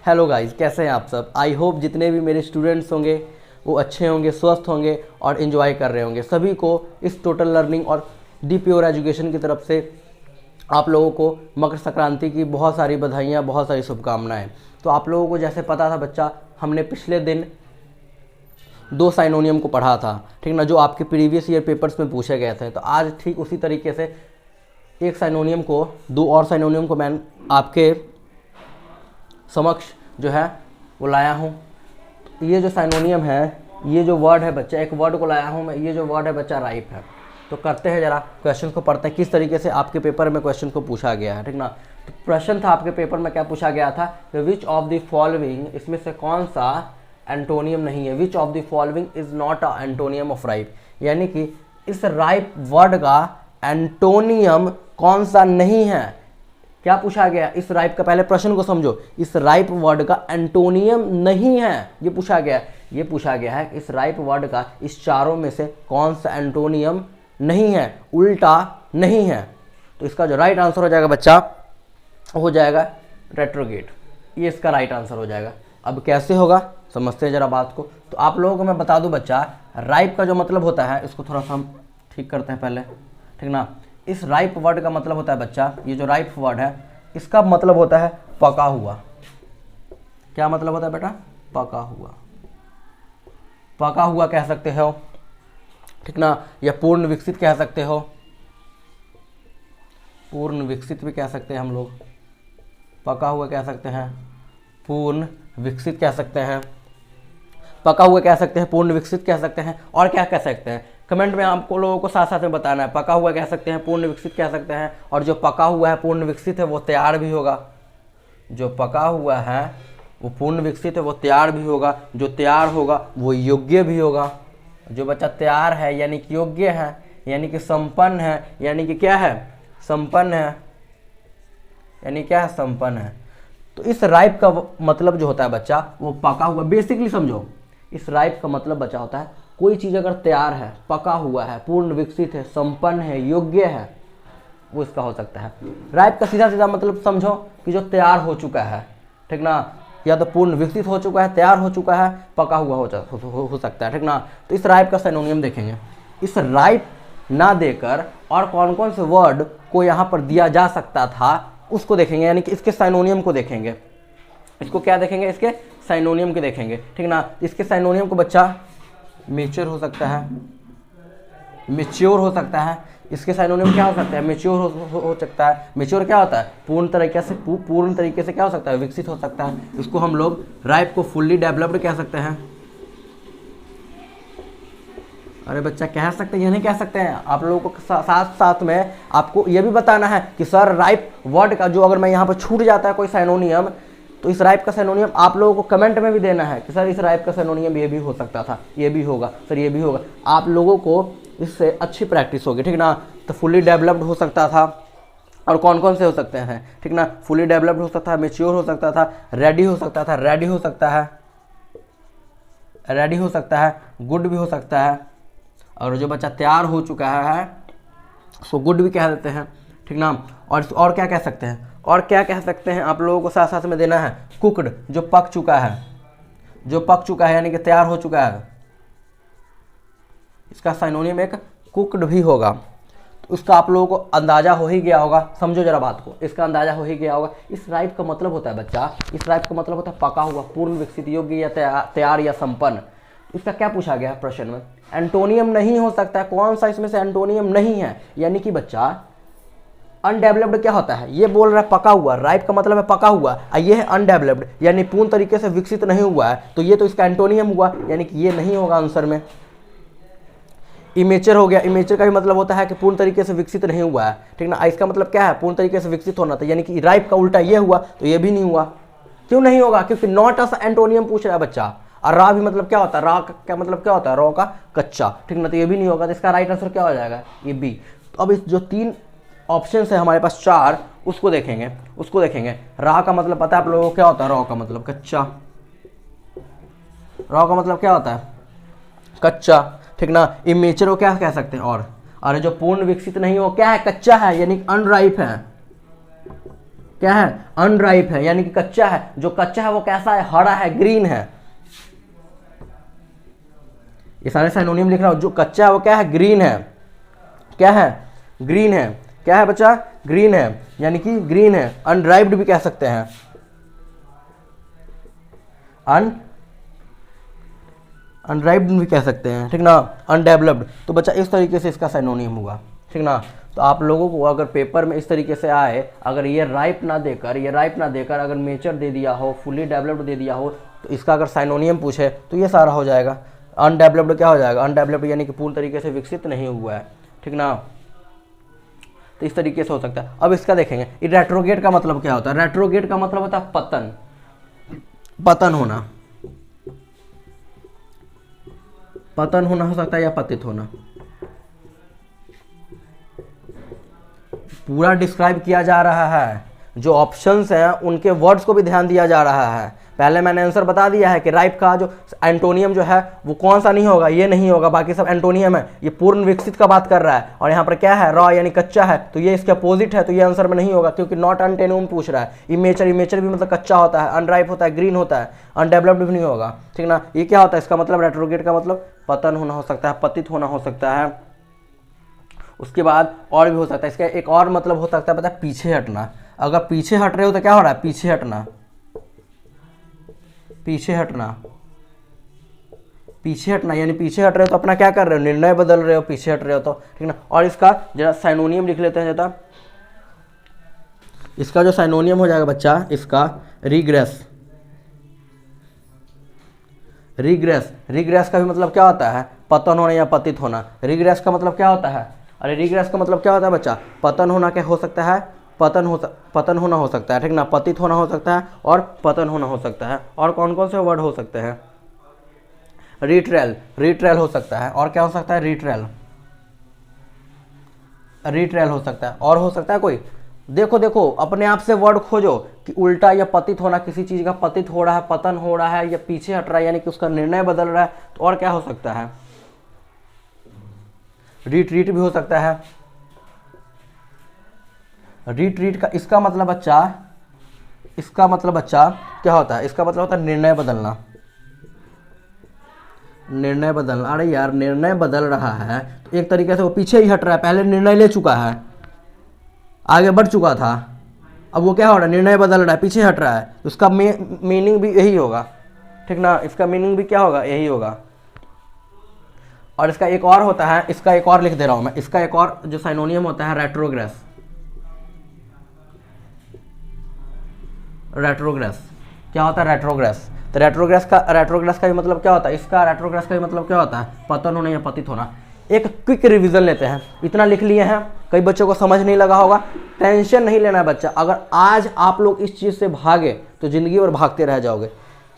Hello guys, कैसे हैं आप सब। आई होप जितने भी मेरे स्टूडेंट्स होंगे वो अच्छे होंगे, स्वस्थ होंगे और इन्जॉय कर रहे होंगे। सभी को इस टोटल लर्निंग और डी प्योर एजुकेशन की तरफ से आप लोगों को मकर संक्रांति की बहुत सारी बधाइयाँ, बहुत सारी शुभकामनाएं। तो आप लोगों को जैसे पता था बच्चा, हमने पिछले दिन 2 साइनोनियम को पढ़ा था, ठीक ना, जो आपके प्रीवियस ईयर पेपर्स में पूछे गए थे। तो आज ठीक उसी तरीके से एक साइनोनियम को, 2 और साइनोनियम को मैं आपके समक्ष जो है वो लाया हूँ। ये जो साइनोनियम है, ये जो वर्ड है बच्चा, एक वर्ड को लाया हूँ मैं, ये जो वर्ड है बच्चा राइप है। तो करते हैं जरा क्वेश्चन को, पढ़ते हैं किस तरीके से आपके पेपर में क्वेश्चन को पूछा गया है, ठीक ना। तो प्रश्न था आपके पेपर में, क्या पूछा गया था, विच ऑफ द फॉलोइंग, इसमें से कौन सा एंटोनियम नहीं है। Which of the following is not a antonym of ripe, यानी कि इस राइप वर्ड का एंटोनियम कौन सा नहीं है। क्या पूछा गया, इस राइप का, पहले प्रश्न को समझो, इस राइप वर्ड का एंटोनियम नहीं है, ये पूछा गया। ये पूछा गया है इस राइप वर्ड का इस चारों में से कौन सा एंटोनियम नहीं है, उल्टा नहीं है। तो इसका जो राइट आंसर हो जाएगा बच्चा, हो जाएगा रेट्रोगेट। ये इसका राइट आंसर हो जाएगा। अब कैसे होगा समझते हैं जरा बात को। तो आप लोगों को मैं बता दूं बच्चा, राइप का जो मतलब होता है, इसको थोड़ा सा हम ठीक करते हैं पहले, ठीक ना। इस राइप वर्ड का मतलब होता है बच्चा, ये जो राइप वर्ड है इसका मतलब होता है पका हुआ। क्या मतलब होता है बेटा, पका हुआ। पका हुआ कह सकते हो, ठीक ना, या पूर्ण विकसित कह सकते हो। पूर्ण विकसित भी कह सकते हैं हम लोग, पका हुआ कह सकते हैं, पूर्ण विकसित कह सकते हैं, पका हुआ कह सकते हैं, पूर्ण विकसित कह सकते हैं। और क्या कह सकते हैं, कमेंट में आपको लोगों को साथ साथ में बताना है। पका हुआ कह सकते हैं, पूर्ण विकसित कह सकते हैं, और जो पका हुआ है, पूर्ण विकसित है, वो तैयार भी होगा। जो पका हुआ है वो पूर्ण विकसित है, वो तैयार भी होगा। जो तैयार होगा वो योग्य भी होगा। जो बच्चा तैयार है यानी कि योग्य है, यानी कि संपन्न है, यानी कि क्या है, संपन्न है, यानी क्या है, संपन्न है। तो इस राइप का मतलब जो होता है बच्चा, वो पका हुआ। बेसिकली समझो, इस राइप का मतलब बच्चा होता है कोई चीज़ अगर तैयार है, पका हुआ है, पूर्ण विकसित है, संपन्न है, योग्य है, वो इसका हो सकता है। राइप का सीधा सीधा मतलब समझो कि जो तैयार हो चुका है, ठीक ना, या तो पूर्ण विकसित हो चुका है, तैयार हो चुका है, पका हुआ हो सकता है, ठीक ना। तो इस राइप का सिनोनियम देखेंगे। इस राइप ना देकर और कौन कौन से वर्ड को यहाँ पर दिया जा सकता था उसको देखेंगे, यानी कि इसके साइनोनियम को देखेंगे। इसको क्या देखेंगे, इसके साइनोनियम के देखेंगे, ठीक ना। इसके साइनोनियम को बच्चा मेच्योर हो सकता है, मेच्योर हो सकता है। इसके साइनोनियम क्या हो सकता है, मेच्योर हो सकता है। मेच्योर क्या होता है, पूर्ण तरीके से क्या हो सकता है, विकसित हो सकता है। इसको हम लोग राइप को फुल्ली डेवलप्ड कह सकते हैं। अरे बच्चा कह सकते हैं, ये नहीं कह सकते हैं। आप लोगों को साथ साथ में आपको ये भी बताना है कि सर राइप वर्ड का जो अगर मैं यहाँ पर छूट जाता है कोई साइनोनियम, तो इस राइप का साइनोनियम आप लोगों को कमेंट में भी देना है कि सर इस राइप का साइनोनियम ये भी हो सकता था, ये भी होगा सर, ये भी होगा। आप लोगों को इससे अच्छी प्रैक्टिस होगी, ठीक ना। तो फुली डेवलप्ड हो सकता था, और कौन कौन से हो सकते हैं, ठीक ना। फुली डेवलप्ड हो सकता है, मेच्योर हो सकता था, रेडी हो सकता था, रेडी हो सकता है, रेडी हो सकता है, गुड भी हो सकता है। और जो बच्चा तैयार हो चुका है उसको गुड भी कह देते हैं, ठीक ना। और क्या कह सकते हैं, और क्या कह सकते हैं आप लोगों को साथ साथ में देना है, कुकड, जो पक चुका है, जो पक चुका है यानी कि तैयार हो चुका है, इसका साइनोनियम एक कुकड भी होगा। तो उसका आप लोगों को अंदाजा हो ही गया होगा। समझो जरा बात को, इसका अंदाजा हो ही गया होगा। इस राइप का मतलब होता है बच्चा, इस राइप का मतलब होता है पका हुआ, पूर्ण विकसित, योग्य या तैयार या संपन्न। इसका क्या पूछा गया है प्रश्न में, एंटोनियम नहीं हो सकता है। कौन सा इसमें से एंटोनियम नहीं है, यानी कि बच्चा अनडेवलप्ड क्या होता है, ये बोल रहा है पका हुआ, राइप का मतलब है पका हुआ, और ये है अनडेवलप्ड यानी पूर्ण तरीके से विकसित नहीं हुआ है। तो ये तो इसका एंटोनियम हुआ, यानी कि ये नहीं होगा आंसर में। इमेचर हो गया, इमेचर का भी मतलब होता है कि पूर्ण तरीके से विकसित नहीं हुआ है, ठीक ना। इसका मतलब क्या है, पूर्ण तरीके से विकसित होना था, यानी कि राइप का उल्टा ये हुआ, तो ये भी नहीं हुआ। क्यों नहीं होगा, क्योंकि नॉट अस एंटोनियम पूछ रहा है बच्चा। और रा भी मतलब क्या होता है, रा का क्या मतलब क्या होता है, रॉ का कच्चा, ठीक ना। तो ये भी नहीं होगा, तो इसका राइट आंसर क्या हो जाएगा, ये बी। तो अब इस जो 3 ऑप्शन है हमारे पास 4, उसको देखेंगे। रा का मतलब पता है आप लोगों को क्या होता है, रॉ का मतलब कच्चा, रॉ का मतलब क्या होता है, कच्चा, ठीक ना। इमेचर को क्या कह सकते हैं, और अरे जो पूर्ण विकसित नहीं हो क्या है, कच्चा है, यानी अनराइप है, क्या है, अनराइप है, यानी कि कच्चा है। जो कच्चा है वो कैसा है, हरा है, ग्रीन है। ये सारे साइनोनियम लिख रहा हूं। जो कच्चा है वो क्या है, ग्रीन है। क्या है, ग्रीन है। क्या है बच्चा, ग्रीन है, यानी कि ग्रीन है। अनराइप्ड भी कह सकते हैं, अनराइप्ड भी कह सकते हैं, ठीक ना। अनडेवलप्ड। तो बच्चा इस तरीके से इसका साइनोनियम हुआ, ठीक ना। तो आप लोगों को अगर पेपर में इस तरीके से आए, अगर ये राइप ना देकर अगर मेचर दे दिया हो, फुली डेवलप्ड दे दिया हो, तो इसका अगर साइनोनियम पूछे तो ये सारा हो जाएगा। अनडेवलप्ड क्या हो जाएगा, अनडेवलप्ड यानी कि पूर्ण तरीके से विकसित नहीं हुआ है, ठीक ना। तो इस तरीके से हो सकता है। अब इसका देखेंगे, रेट्रोगेट का मतलब क्या होता है। रेट्रोगेट का मतलब होता है पतन, पतन होना, पतन होना हो सकता है या पतित होना। पूरा डिस्क्राइब किया जा रहा है, जो ऑप्शंस हैं उनके वर्ड्स को भी ध्यान दिया जा रहा है। पहले मैंने आंसर बता दिया है कि राइप का जो एंटोनियम जो है वो कौन सा नहीं होगा, ये नहीं होगा, बाकी सब एंटोनियम है। ये पूर्ण विकसित का बात कर रहा है, और यहाँ पर क्या है, रॉ यानी कच्चा है, तो ये इसके अपोजिट है, तो ये आंसर में नहीं होगा, क्योंकि नॉट एंटोनियम पूछ रहा है। इमेचर, इमेचर भी मतलब कच्चा होता है, अनराइप होता है, ग्रीन होता है, अनडेवलप्ड भी नहीं होगा, ठीक ना। ये क्या होता है, इसका मतलब रेट्रोगेट का मतलब पतन होना हो सकता है, पतित होना हो सकता है। उसके बाद और भी हो सकता है, इसका एक और मतलब हो सकता है पता है, पीछे हटना। अगर पीछे हट रहे हो तो क्या हो रहा है, पीछे हटना, पीछे हटना, पीछे हटना, यानी पीछे हट रहे हो तो अपना क्या कर रहे हो, निर्णय बदल रहे हो, पीछे हट रहे हो तो, ठीक ना। और इसका जरा साइनोनियम लिख लेते हैं जरा। इसका जो साइनोनियम हो जाएगा बच्चा, इसका रिग्रेस, रिग्रेस, रिग्रेस का भी मतलब क्या होता है, पतन होना या पतित होना। रिग्रेस का मतलब क्या होता है, अरे रिग्रेस का मतलब क्या होता है बच्चा, पतन होना क्या हो सकता है, पतन होना हो सकता है, ठीक ना। पतित होना हो सकता है और पतन होना हो सकता है। और कौन कौन से वर्ड हो सकते हैं, रिट्रेल, रिट्रेल हो सकता है। और क्या हो सकता है, रिट्रेल, रिट्रेल हो सकता है। और हो सकता है कोई, देखो देखो अपने आप से वर्ड खोजो कि उल्टा या पतित होना, किसी चीज का पतित हो रहा है, पतन हो रहा है, या पीछे हट रहा है, यानी कि उसका निर्णय बदल रहा है, तो और क्या हो सकता है, रिट्रीट भी हो सकता है। रिट्रीट का इसका मतलब बच्चा, इसका मतलब बच्चा क्या होता है, इसका मतलब होता है निर्णय बदलना, निर्णय बदलना। अरे यार निर्णय बदल रहा है तो एक तरीके से वो पीछे ही हट रहा है, पहले निर्णय ले चुका है, आगे बढ़ चुका था, अब वो क्या हो रहा है, निर्णय बदल रहा है, पीछे हट रहा है, तो उसका मीनिंग भी यही होगा, ठीक ना। इसका मीनिंग भी क्या होगा, यही होगा। और इसका एक और होता है, इसका एक और लिख दे रहा हूं मैं, इसका एक और जो साइनोनियम होता है, रेट्रोग्रेस, रेट्रोग्रेस क्या होता है, रेट्रोग्रेस। तो रेट्रोग्रेस का भी मतलब क्या होता है, इसका रेट्रोग्रेस का भी मतलब क्या होता है, पतन होना या पतित होना। एक क्विक रिवीजन लेते हैं, इतना लिख लिए हैं, कई बच्चों को समझ नहीं लगा होगा, टेंशन नहीं लेना है बच्चा। अगर आज आप लोग इस चीज़ से भागे तो ज़िंदगी भर भागते रह जाओगे।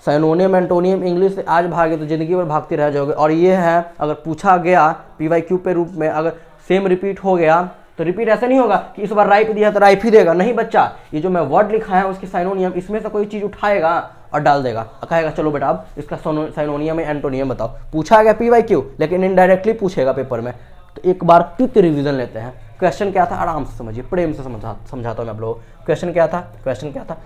साइनोनियम एंटोनियम इंग्लिश से आज भागे तो ज़िंदगी भर भागते रह जाओगे। और ये है, अगर पूछा गया PYQ पे रूप में, अगर सेम रिपीट हो गया तो रिपीट ऐसा नहीं होगा कि इस बार राइप दिया तो राइप ही देगा, नहीं बच्चा। ये जो मैं वर्ड लिखा है उसकी साइनोनियम, इसमें से कोई चीज़ उठाएगा और डाल देगा, कहेगा चलो बेटा अब इसका साइनोनियम या एंटोनियम बताओ। पूछा गया PYQ, लेकिन इनडायरेक्टली पूछेगा पेपर में। तो एक बार क्विक रिवीजन लेते हैं। क्वेश्चन क्या था, आराम से समझिए, प्रेम से समझाता हूँ मैं आप लोगों को। क्वेश्चन क्या था, क्वेश्चन क्या था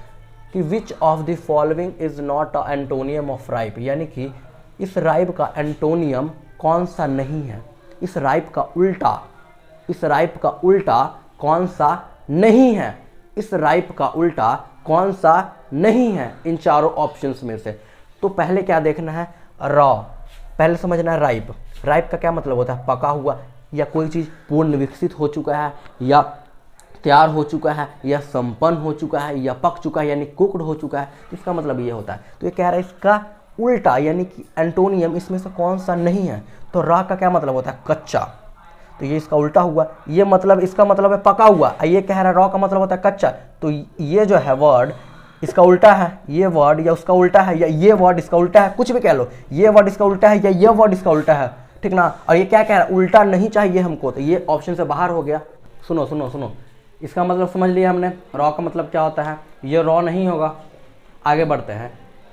कि which of the following is not a antonym of ripe, यानी कि इस राइप का एंटोनियम कौन सा नहीं है, इस राइप का उल्टा, इस राइप का उल्टा कौन सा नहीं है, इस राइप का उल्टा कौन सा नहीं है इन चारों ऑप्शंस में से। तो पहले क्या देखना है, रॉ, पहले समझना है राइप। राइप का क्या मतलब होता है, पका हुआ, या कोई चीज़ पूर्ण विकसित हो चुका है, या तैयार हो चुका है, या संपन्न हो चुका है, या पक चुका है, यानी कुक्ड हो चुका है। इसका मतलब ये होता है। तो ये कह रहा है इसका उल्टा यानी कि एंटोनियम इसमें से कौन सा नहीं है। तो रॉ का क्या मतलब होता है, कच्चा, तो ये इसका उल्टा हुआ। ये मतलब, इसका मतलब है पका हुआ, ये कह रहा है रॉ का मतलब होता है कच्चा। तो ये जो है वर्ड इसका उल्टा है, ये वर्ड या उसका उल्टा है, या ये वर्ड इसका उल्टा है, कुछ भी कह लो, ये वर्ड इसका उल्टा है या ये वर्ड इसका उल्टा है, ठीक ना। और ये क्या कह रहा है, उल्टा नहीं चाहिए हमको, तो ये ऑप्शन से बाहर हो गया। सुनो सुनो सुनो, इसका मतलब समझ लिया हमने, रॉ का मतलब क्या होता है, ये रॉ नहीं होगा। आगे बढ़ते हैं,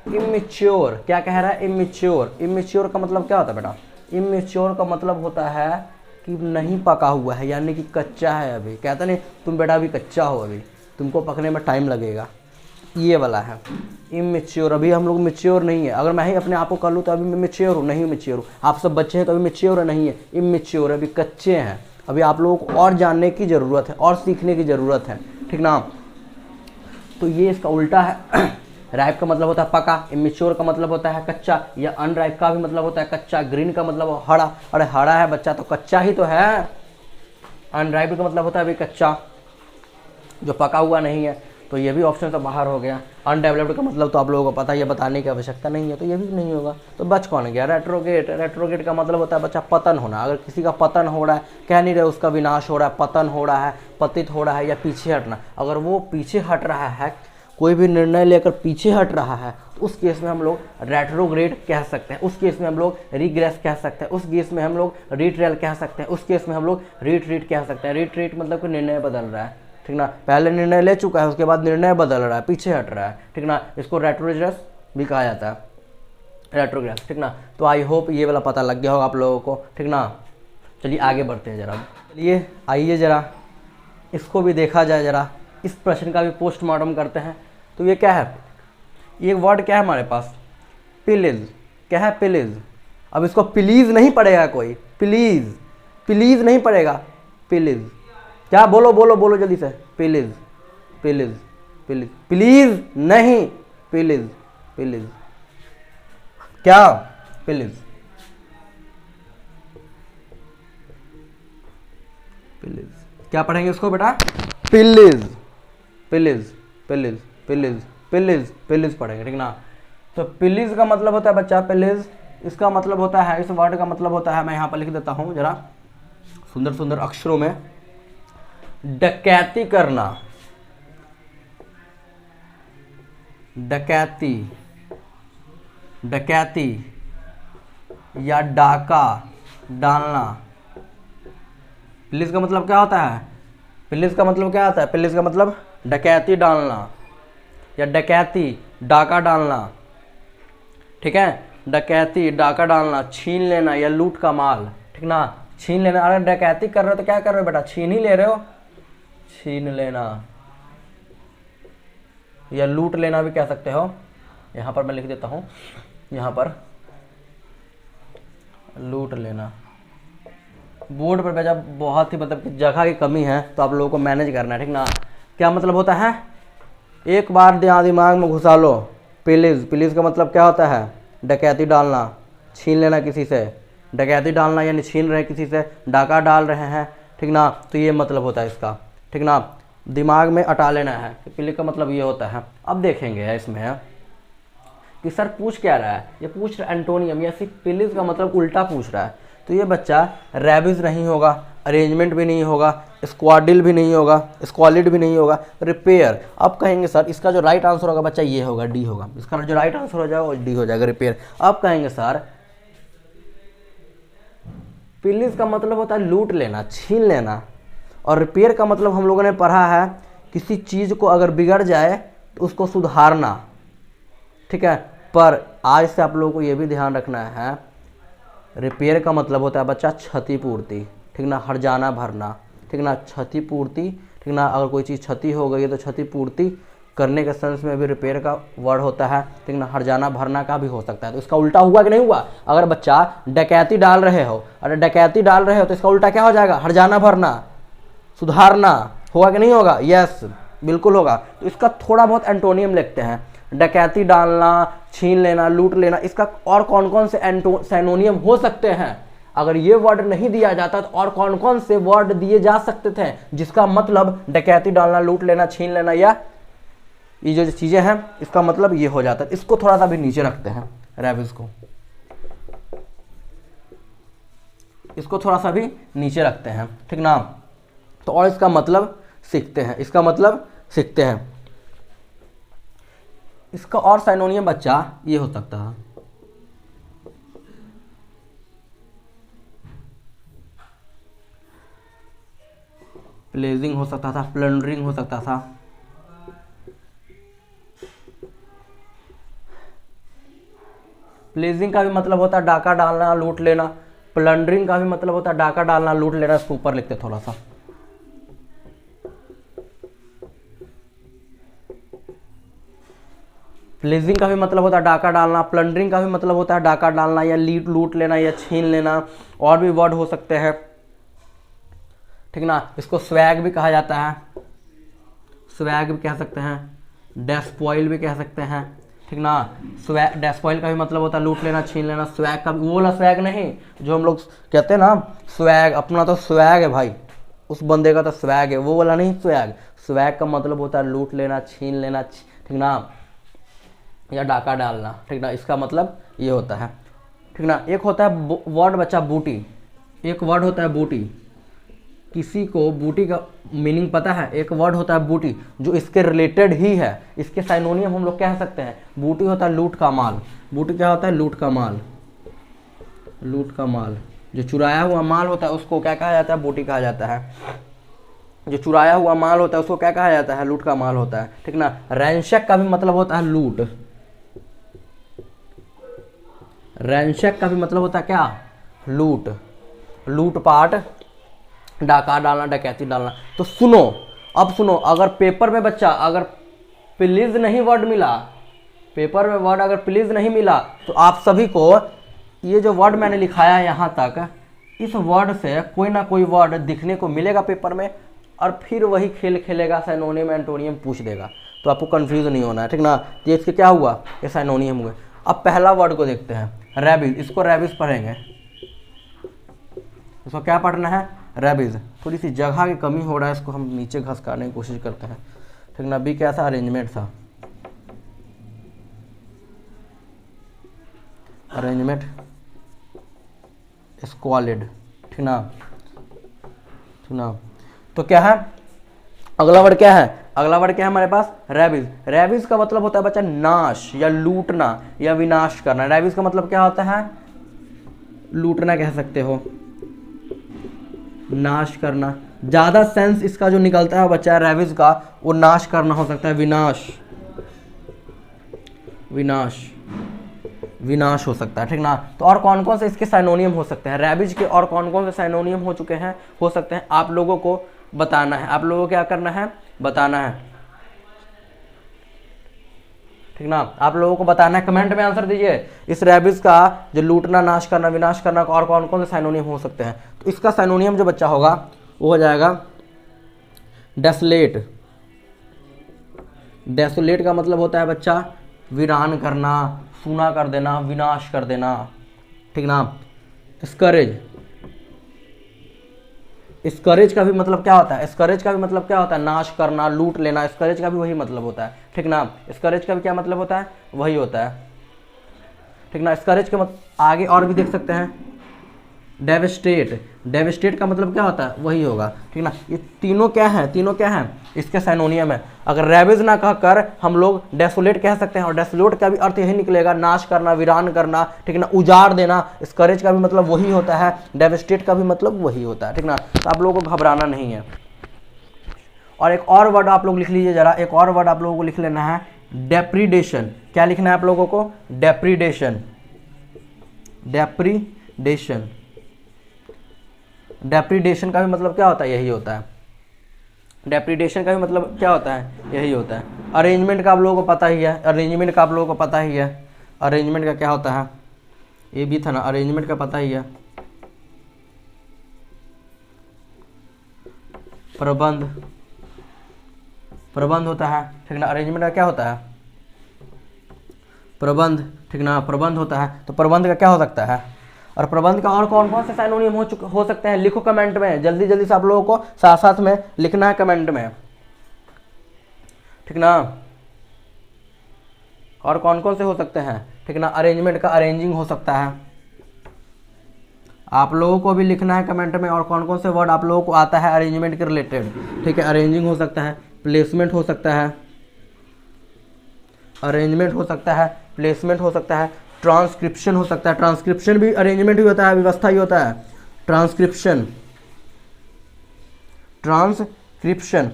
इमेच्योर, क्या कह रहा है, इमेच्योर। इमेच्योर का मतलब क्या होता है बेटा, इमेच्योर का मतलब होता है कि नहीं पका हुआ है, यानी कि कच्चा है अभी। कहता नहीं तुम बेटा अभी कच्चा हो अभी, तुमको पकड़ने में टाइम लगेगा। ये वाला है इमेच्योर, अभी हम लोग मेच्योर नहीं है। अगर मैं ही अपने आप को कर लूँ तो अभी मैं मेच्योर हूँ, नहीं मेच्योर हूँ। आप सब बच्चे हैं तो अभी मेच्योर है, नहीं है, इमेच्योर, अभी कच्चे हैं। अभी आप लोगों को और जानने की ज़रूरत है और सीखने की ज़रूरत है, ठीक ना। तो ये इसका उल्टा है। राइप का मतलब होता है पका, इमेच्योर का मतलब होता है कच्चा, या अनराइप का भी मतलब होता है कच्चा। ग्रीन का मतलब हरा, अरे हरा है बच्चा तो कच्चा ही तो है। अनराइप का मतलब होता है अभी कच्चा, जो पका हुआ नहीं है। तो ये भी ऑप्शन तो बाहर हो गया। अनडेवलप्ड का मतलब तो आप लोगों को पता है, ये बताने की आवश्यकता नहीं है, तो ये भी नहीं होगा। तो बच कौन गया? रेट्रोगेट। रेट्रोगेट का मतलब होता है बच्चा पतन होना। अगर किसी का पतन हो रहा है, कह नहीं रहे उसका विनाश हो रहा है, पतन हो रहा है, पतित हो रहा है, या पीछे हटना, अगर वो पीछे हट रहा है, कोई भी निर्णय लेकर पीछे हट रहा है, तो उस केस में हम लोग रेट्रोग्रेड कह सकते हैं। उस केस में हम लोग रिग्रेस कह सकते हैं। उस केस में हम लोग रिट्रेल कह सकते हैं। उस केस में हम लोग रिट्रीट कह सकते हैं। रिट्रीट मतलब कि निर्णय बदल रहा है, ठीक ना। पहले निर्णय ले चुका है, उसके बाद निर्णय बदल रहा है, पीछे हट रहा है, ठीक ना। इसको रेट्रोग्रेस भी कहा जाता है, रेट्रोग्रेस, ठीक ना। तो आई होप ये वाला पता लग गया होगा आप लोगों को, ठीक ना। चलिए आगे बढ़ते हैं जरा। चलिए आइए जरा इसको भी देखा जाए, जरा इस प्रश्न का भी पोस्टमार्टम करते हैं। तो ये क्या है? ये वर्ड क्या है हमारे पास? प्लीज। क्या है? प्लीज। अब इसको प्लीज नहीं पड़ेगा कोई, प्लीज, प्लीज नहीं पड़ेगा, प्लीज। क्या? बोलो बोलो बोलो जल्दी से, प्लीज, प्लीज, प्लीज, प्लीज नहीं, प्लीज, प्लीज। क्या? Please, please. क्या पढ़ेंगे इसको बेटा? Please, please, please, please, please, please पढ़ेंगे, ठीक ना। तो प्लीज का मतलब होता है बच्चा, प्लीज इसका मतलब होता है, इस वर्ड का मतलब होता है, मैं यहाँ पर लिख देता हूँ जरा सुंदर सुंदर अक्षरों में, डकैती करना। डकैती, डकैती या डाका डालना। प्लीज का मतलब क्या होता है? प्लीज का मतलब क्या होता है? प्लीज का मतलब डकैती डालना या डकैती, डाका डालना, ठीक है। डकैती, डाका डालना, छीन लेना या लूट का माल, ठीक ना। छीन लेना, अगर डकैती कर रहे हो तो क्या कर रहे हो बेटा? छीन ही ले रहे हो, छीन लेना या लूट लेना भी कह सकते हो। यहाँ पर मैं लिख देता हूँ, यहाँ पर लूट लेना। बोर्ड पर बेटा बहुत ही मतलब कि जगह की कमी है, तो आप लोगों को मैनेज करना है, ठीक ना। क्या मतलब होता है? एक बार दिमाग में घुसा लो। प्लीज, प्लीज का मतलब क्या होता है? डकैती डालना, छीन लेना किसी से। डकैती डालना यानी छीन रहे हैं किसी से, डाका डाल रहे हैं, ठीक ना। तो ये मतलब होता है इसका, ठीक ना। दिमाग में अटा लेना है, प्लीज का मतलब ये होता है। अब देखेंगे इसमें कि सर पूछ क्या रहा है। ये पूछ रहा है एंटोनियम, या सिर्फ प्लीज का मतलब उल्टा पूछ रहा है। तो ये बच्चा रैबिज नहीं होगा, अरेंजमेंट भी नहीं होगा, स्क्वाडिल भी नहीं होगा, स्क्वालिड भी नहीं होगा, रिपेयर। अब कहेंगे सर इसका जो राइट आंसर होगा बच्चा ये होगा, डी होगा। इसका जो राइट आंसर हो जाएगा वो डी हो जाएगा, रिपेयर। अब कहेंगे सर प्लीज का मतलब होता है लूट लेना, छीन लेना, और रिपेयर का मतलब हम लोगों ने पढ़ा है किसी चीज़ को अगर बिगड़ जाए तो उसको सुधारना, ठीक है। पर आज से आप लोगों को ये भी ध्यान रखना है, रिपेयर का मतलब होता है बच्चा क्षतिपूर्ति, ठीक ना, हर्जाना भरना, ठीक ना, क्षतिपूर्ति, ठीक ना। अगर कोई चीज़ क्षति हो गई है तो क्षतिपूर्ति करने के सेंस में भी रिपेयर का वर्ड होता है, ठीक ना। हर्जाना भरना का भी हो सकता है। तो इसका उल्टा हुआ कि नहीं हुआ? अगर बच्चा डकैती डाल रहे हो, अरे डकैती डाल रहे हो तो इसका उल्टा क्या हो जाएगा? हर्जाना भरना, सुधारना। होगा कि नहीं होगा? यस बिल्कुल होगा। तो इसका थोड़ा बहुत एंटोनियम लिखते हैं। डकैती डालना, छीन लेना, लूट लेना, इसका और कौन कौन से सैनोनियम हो सकते हैं? अगर ये वर्ड नहीं दिया जाता तो और कौन कौन से वर्ड दिए जा सकते थे जिसका मतलब डकैती डालना, लूट लेना, छीन लेना, या ये जो चीजें हैं इसका मतलब ये हो जाता है। इसको थोड़ा सा भी नीचे रखते हैं, रैबिस को, इसको थोड़ा सा भी नीचे रखते हैं, ठीक ना। तो और इसका मतलब सीखते हैं, इसका मतलब सीखते हैं। इसका और साइनोनियम बच्चा ये हो सकता है, प्लेजिंग हो सकता था, प्लंडरिंग हो सकता था, प्लेजिंग का भी मतलब होता है डाका डालना, लूट लेना। प्लंडरिंग का भी मतलब होता है डाका डालना, लूट लेना। इसको ऊपर लिखते थोड़ा सा, प्लीजिंग का भी मतलब होता है डाका डालना, प्लंडरिंग का भी मतलब होता है डाका डालना या लूट लेना या छीन लेना, और भी वर्ड हो सकते हैं, ठीक ना। इसको स्वैग भी कहा जाता है, स्वैग भी कह सकते हैं, डेस्पॉइल भी कह सकते हैं, ठीक ना। स्वैग, डेस्पॉइल का भी मतलब होता है लूट लेना, छीन लेना। स्वैग का भी वो वाला स्वैग नहीं जो हम लोग कहते हैं ना, स्वैग अपना तो स्वैग है भाई, उस बंदे का तो स्वैग है, वो वाला नहीं स्वैग। स्वैग का मतलब होता है लूट लेना, छीन लेना, ठीक ना, या डाका डालना, ठीक ना। इसका मतलब ये होता है, ठीक ना। एक होता है वर्ड बच्चा बूटी, एक वर्ड होता है बूटी। किसी को बूटी का मीनिंग पता है? एक वर्ड होता है बूटी जो इसके रिलेटेड ही है, इसके साइनोनियम हम लोग कह सकते हैं। बूटी होता है लूट का माल। बूटी क्या होता है? लूट का माल। लूट का माल, जो चुराया हुआ माल होता है उसको क्या कहा जाता है? बूटी कहा जाता है। जो चुराया हुआ माल होता है उसको क्या कहा जाता है? लूट का माल होता है, ठीक ना। रैंशक का भी मतलब होता है लूट। रैंशक का भी मतलब होता है क्या? लूट, लूटपाट, डाका डालना, डकैती डालना। तो सुनो, अब सुनो, अगर पेपर में बच्चा अगर प्लीज नहीं वर्ड मिला, पेपर में वर्ड अगर प्लीज नहीं मिला, तो आप सभी को ये जो वर्ड मैंने लिखाया है यहाँ तक, इस वर्ड से कोई ना कोई वर्ड दिखने को मिलेगा पेपर में, और फिर वही खेल खेलेगा, साइनोनियम एंटोनियम पूछ देगा। तो आपको कंफ्यूज नहीं होना है, ठीक ना। ये इसके क्या हुआ? ये साइनोनियम हुए। अब पहला वर्ड को देखते हैं, रैबिज। इसको रैबिज पढ़ेंगे। इसको क्या पढ़ना है? रैबिज। थोड़ी सी जगह की कमी हो रहा है, इसको हम नीचे घसकाने की कोशिश करते हैं, ठीक ना। बी कैसा अरेंजमेंट था? अरेंजमेंट स्क्वालिड, ठीक ना, ठीक ना। तो क्या है अगला वर्ड? क्या है अगला वर्ड? क्या है हमारे पास? रैबिज। रैबिज का मतलब होता है बच्चा नाश या लूटना या विनाश करना। रैबिज का मतलब क्या होता है? लूटना कह सकते हो, नाश करना। ज्यादा सेंस इसका जो निकलता है बच्चा रैबिज का, वो नाश करना हो सकता है, विनाश, विनाश, विनाश हो सकता है, ठीक ना। तो और कौन कौन से इसके साइनोनियम हो सकते हैं? रैबिज के और कौन कौन से साइनोनियम हो चुके हैं, हो सकते हैं, आप लोगों को बताना है। आप लोगों को क्या करना है? बताना है, ठीक ना। आप लोगों को बताना है, कमेंट में आंसर दीजिए। इस रैबिज का जो लूटना, नाश करना, विनाश करना और कौन कौन से साइनोनियम हो सकते हैं? तो इसका साइनोनियम जो बच्चा होगा वो हो जाएगा डेसोलेट। डेसोलेट का मतलब होता है बच्चा वीरान करना, सूना कर देना, विनाश कर देना, ठीक ना। स्करेज, स्करेज का भी मतलब क्या होता है? स्करेज का भी मतलब क्या होता है? नाश करना, लूट लेना। स्करेज का भी वही मतलब होता है, ठीक ना। स्करेज का भी क्या मतलब होता है? वही होता है, ठीक ना। स्करेज के आगे और भी देख सकते हैं, डेविस्टेट। डेविस्टेट का मतलब क्या होता है? वही होगा, ठीक ना। ये तीनों क्या है? तीनों क्या है? इसके साइनोनियम है। अगर रैबिज ना कहकर हम लोग डेसोलेट कह सकते हैं, और डेसोलेट का भी अर्थ यही निकलेगा, नाश करना, वीरान करना, ठीक ना, उजाड़ देना। स्करेज का भी मतलब वही होता है, डेविस्टेट का भी मतलब वही होता है, ठीक ना। तो आप लोगों को घबराना नहीं है। और एक और वर्ड आप लोग लिख लीजिए जरा, एक और वर्ड आप लोगों को लिख लेना है, डेप्रीडेशन। क्या लिखना है आप लोगों को? डेप्रीडेशन। डेप्रीडेशन, डेप्रीडेशन का भी मतलब क्या होता है? यही होता है। डेप्रीडेशन का भी मतलब क्या होता है? यही होता है। अरेंजमेंट का आप लोगों को पता ही है, अरेंजमेंट का आप लोगों को पता ही है। अरेंजमेंट का क्या होता है? ये भी था ना, अरेंजमेंट का पता ही है। प्रबंध, प्रबंध होता है, ठीक ना। अरेंजमेंट का क्या होता है? प्रबंध, ठीक ना, प्रबंध होता है। तो प्रबंध का क्या हो सकता है? और प्रबंध का और कौन कौन से साइनोनियम हो सकते हैं? लिखो कमेंट में, जल्दी जल्दी से आप लोगों को साथ साथ में लिखना है कमेंट में, ठीक ना। और कौन कौन से हो सकते हैं, ठीक ना। अरेंजमेंट का अरेंजिंग हो सकता है। आप लोगों को भी लिखना है कमेंट में, और कौन कौन से वर्ड आप लोगों को आता है अरेंजमेंट के रिलेटेड, ठीक है। अरेंजिंग हो सकता है, प्लेसमेंट हो सकता है, अरेंजमेंट हो सकता है, प्लेसमेंट हो सकता है, ट्रांसक्रिप्शन हो सकता है। ट्रांसक्रिप्शन भी अरेंजमेंट ही होता है, व्यवस्था ही होता है। ट्रांसक्रिप्शन, ट्रांसक्रिप्शन,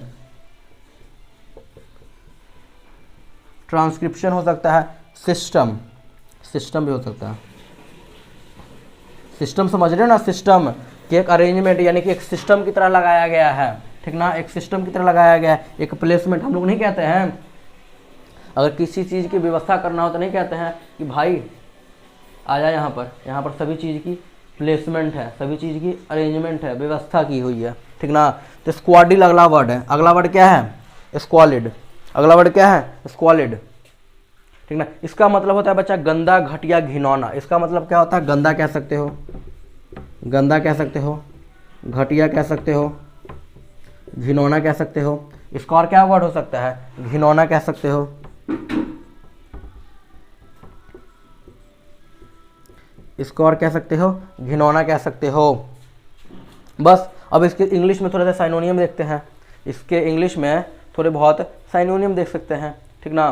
ट्रांसक्रिप्शन हो सकता है। सिस्टम, सिस्टम भी हो सकता है। सिस्टम समझ रहे हो ना? सिस्टम कि एक अरेंजमेंट यानी कि एक सिस्टम की तरह लगाया गया है, ठीक ना, एक सिस्टम की तरह लगाया गया है। एक प्लेसमेंट हम लोग नहीं कहते हैं, अगर किसी चीज़ की व्यवस्था करना हो तो नहीं कहते हैं कि भाई आ जा यहाँ पर सभी चीज़ की प्लेसमेंट है, सभी चीज़ की अरेंजमेंट है, व्यवस्था की हुई है, ठीक ना। तो स्क्वाडिल अगला वर्ड है, अगला वर्ड क्या है? स्क्वालिड। अगला वर्ड क्या है? स्क्वालिड, ठीक ना। इसका मतलब होता है बच्चा गंदा, घटिया, घिनौना। इसका मतलब क्या होता है? गंदा कह सकते हो, गंदा कह सकते हो, घटिया कह सकते हो, घिनौना कह सकते हो। इसका और क्या वर्ड हो सकता है? घिनौना कह सकते हो, इसको और कह सकते हो, घिनौना कह सकते हो। बस अब इसके इंग्लिश में थोड़ा सा साइनोनियम देखते हैं। इसके इंग्लिश में थोड़े बहुत साइनोनियम देख सकते हैं, ठीक ना।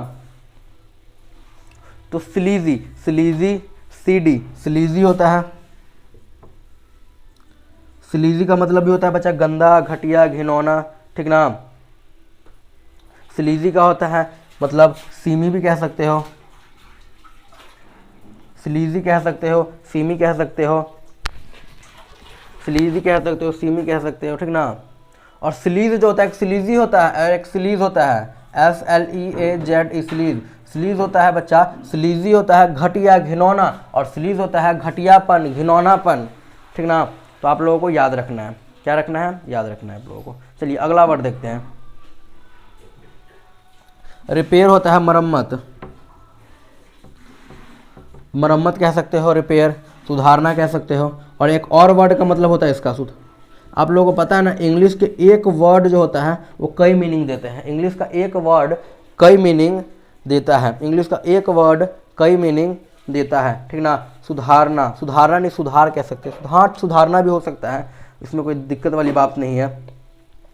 तो स्लीजी, स्लीजी, सीडी, स्लीजी होता है, स्लीजी का मतलब भी होता है बच्चा गंदा, घटिया, घिनौना, ठीक ना। स्लीजी का होता है मतलब सीमी भी कह सकते हो, स्लीजी कह सकते हो, सीमी कह सकते हो, स्लीजी कह सकते हो, सीमी कह सकते हो, ठीक ना। और स्लीज जो होता है, एक स्लीजी होता है और एक स्लीज होता है, SLEAZ, स्लीज। स्लीज होता है बच्चा, स्लीजी होता है घटिया, घिनौना, और स्लीज होता है घटियापन, घिनौनापन, ठीक ना। तो आप लोगों को याद रखना है, क्या रखना है? याद रखना है आप लोगों को। चलिए अगला वर्ड देखते हैं। रिपेयर होता है मरम्मत, मरम्मत कह सकते हो, रिपेयर, सुधारना कह सकते हो। और एक और वर्ड का मतलब होता है इसका सुध। आप लोगों को पता है ना, इंग्लिश के एक वर्ड जो होता है वो कई मीनिंग देते हैं। इंग्लिश का एक वर्ड कई मीनिंग देता है, इंग्लिश का एक वर्ड कई मीनिंग देता है, ठीक ना। सुधारना, सुधारना नहीं सुधार कह सकते, हाँ सुधारना भी हो सकता है, इसमें कोई दिक्कत वाली बात नहीं है,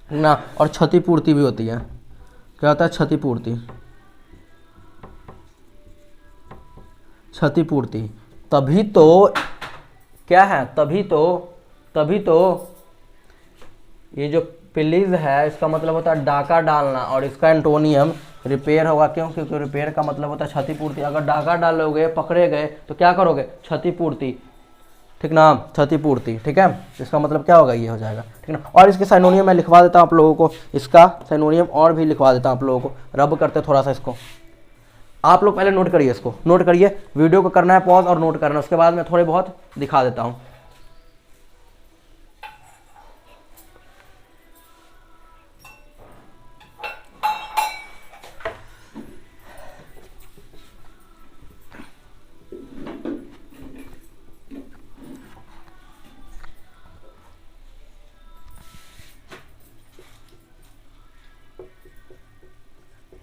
ठीक ना। और क्षतिपूर्ति भी होती है, क्या होता है? क्षतिपूर्ति, क्षतिपूर्ति। तभी तो क्या है? तभी तो ये जो प्लीज है इसका मतलब होता है डाका डालना, और इसका एंटोनियम रिपेयर होगा। क्यों? क्योंकि रिपेयर का मतलब होता है क्षतिपूर्ति। अगर डाका डालोगे, पकड़े गए तो क्या करोगे? क्षतिपूर्ति, ठीक ना, क्षतिपूर्ति, ठीक है। इसका मतलब क्या होगा? ये हो जाएगा, ठीक ना। और इसके साइनोनियम मैं लिखवा देता हूँ आप लोगों को, इसका साइनोनियम और भी लिखवा देता हूँ आप लोगों को। रब करते थोड़ा सा इसको, आप लोग पहले नोट करिए, इसको नोट करिए, वीडियो को करना है पॉज और नोट करना है, उसके बाद मैं थोड़े बहुत दिखा देता हूँ।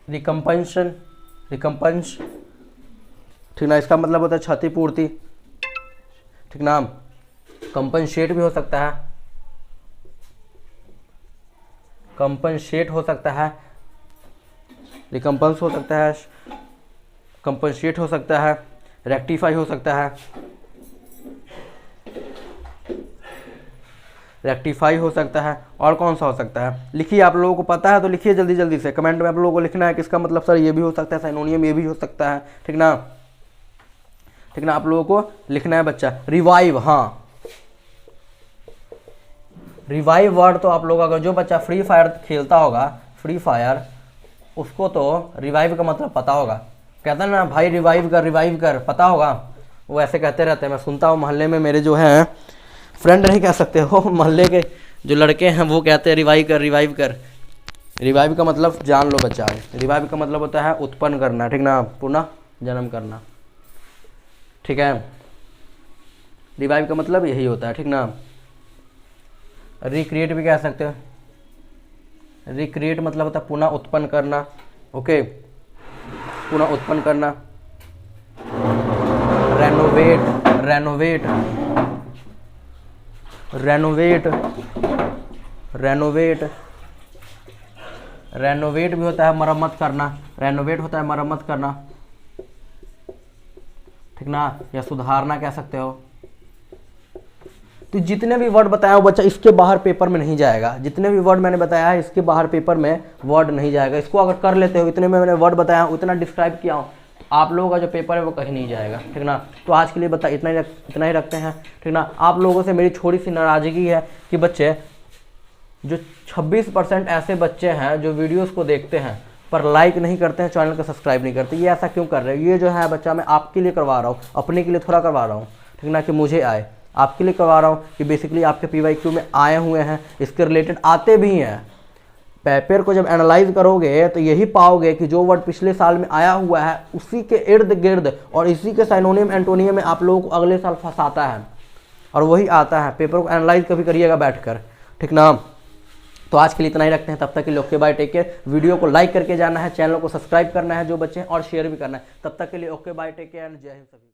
रिकम्पेंशन, रिकम्पेंस, ठीक ना। इसका मतलब होता है क्षतिपूर्ति, ठीक ना। कंपनसेट भी हो सकता है, कंपनसेट हो सकता है, रिकम्पेंस हो सकता है, कंपनसेट हो सकता है, रेक्टिफाई हो सकता है, रेक्टिफाई हो सकता है। और कौन सा हो सकता है? लिखिए, आप लोगों को पता है तो लिखिए जल्दी जल्दी से, कमेंट में आप लोगों को लिखना है कि इसका मतलब सर ये भी हो सकता है, साइनोनियम ये भी हो सकता है, ठीक ना, ठीक ना। आप लोगों को लिखना है बच्चा। रिवाइव, हाँ रिवाइव वर्ड तो आप लोग, अगर जो बच्चा फ्री फायर खेलता होगा, फ्री फायर, उसको तो रिवाइव का मतलब पता होगा। कहता है ना भाई रिवाइव कर, पता होगा। वो ऐसे कहते रहते हैं, मैं सुनता हूँ मोहल्ले में, मेरे जो हैं फ्रेंड नहीं कह सकते हो, मोहल्ले के जो लड़के हैं वो कहते हैं रिवाइव कर, रिवाइव कर। रिवाइव का मतलब जान लो बच्चा, रिवाइव का मतलब होता है उत्पन्न करना, ठीक ना, पुनः जन्म करना, ठीक है। रिवाइव का मतलब यही होता है, ठीक ना। रिक्रिएट भी कह सकते हो, रिक्रिएट मतलब होता है पुनः उत्पन्न करना, ओके, पुनः उत्पन्न करना। Renovate, renovate, renovate, renovate, renovate भी होता है मरम्मत करना, रेनोवेट होता है मरम्मत करना, ठीक ना, या सुधारना कह सकते हो। तो जितने भी वर्ड बताया हो बच्चा, इसके बाहर पेपर में नहीं जाएगा। जितने भी वर्ड मैंने बताया है इसके बाहर पेपर में वर्ड नहीं जाएगा। इसको अगर कर लेते हो, इतने में मैंने वर्ड बताया हूँ, उतना डिस्क्राइब किया हूँ, आप लोगों का जो पेपर है वो कहीं नहीं जाएगा, ठीक ना। तो आज के लिए बता इतना ही रखते हैं, ठीक ना। आप लोगों से मेरी थोड़ी सी नाराज़गी है कि बच्चे जो 26% ऐसे बच्चे हैं जो वीडियोस को देखते हैं, पर लाइक नहीं करते हैं, चैनल को सब्सक्राइब नहीं करते। ये ऐसा क्यों कर रहे हो? ये जो है बच्चा मैं आपके लिए करवा रहा हूँ, अपने के लिए थोड़ा करवा रहा हूँ, ठीक ना, कि मुझे आए, आपके लिए करवा रहा हूँ कि बेसिकली आपके PYQ में आए हुए हैं, इसके रिलेटेड आते भी हैं। पेपर को जब एनालाइज करोगे तो यही पाओगे कि जो वर्ड पिछले साल में आया हुआ है उसी के इर्द गिर्द और इसी के साइनोनियम एंटोनियम में आप लोगों को अगले साल फंसाता है, और वही आता है। पेपर को एनालाइज कभी करिएगा बैठकर, ठीक ना। तो आज के लिए इतना ही रखते हैं, तब तक के लिए okay bye, take care. Video को लाइक करके जाना है, चैनल को सब्सक्राइब करना है जो बच्चे हैं, और शेयर भी करना है। तब तक के लिए okay bye, take care and Jai Hind सभी।